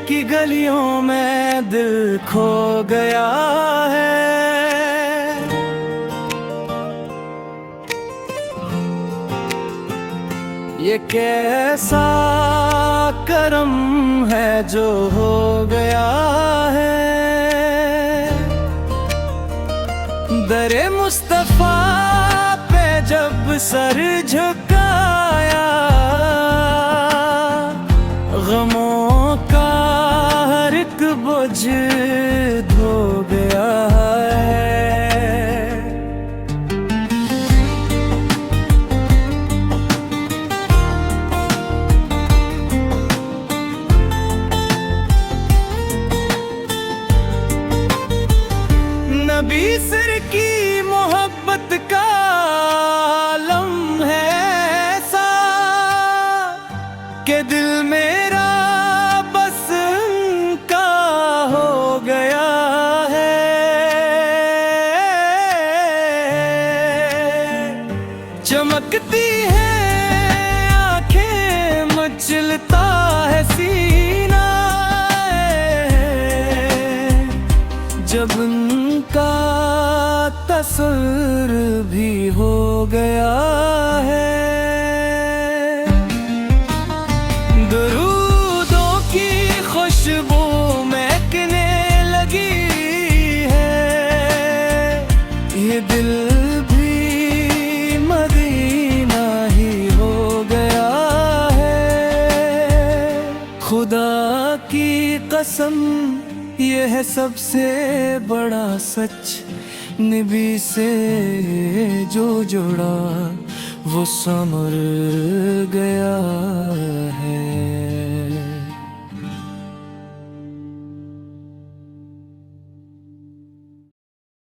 की गलियों में दिल खो गया है। ये कैसा करम है जो हो गया है। दरे मुस्तफा पे जब सर झुकाया, गमों का हर एक बोझ धो गया है। नबी सर की मोहब्बत का आलम है ऐसा कि दिल मेरा बस उनका हो गया है। चमकती है आंखें, मचलता है सीना, जब उनका तस्वीर भी हो गया है। दरूदों की खुशबू महकने लगी है, ये दिल भी मदीना ही हो गया है। खुदा की कसम ये है सबसे बड़ा सच, नबी से जो जुड़ा वो समर गया है।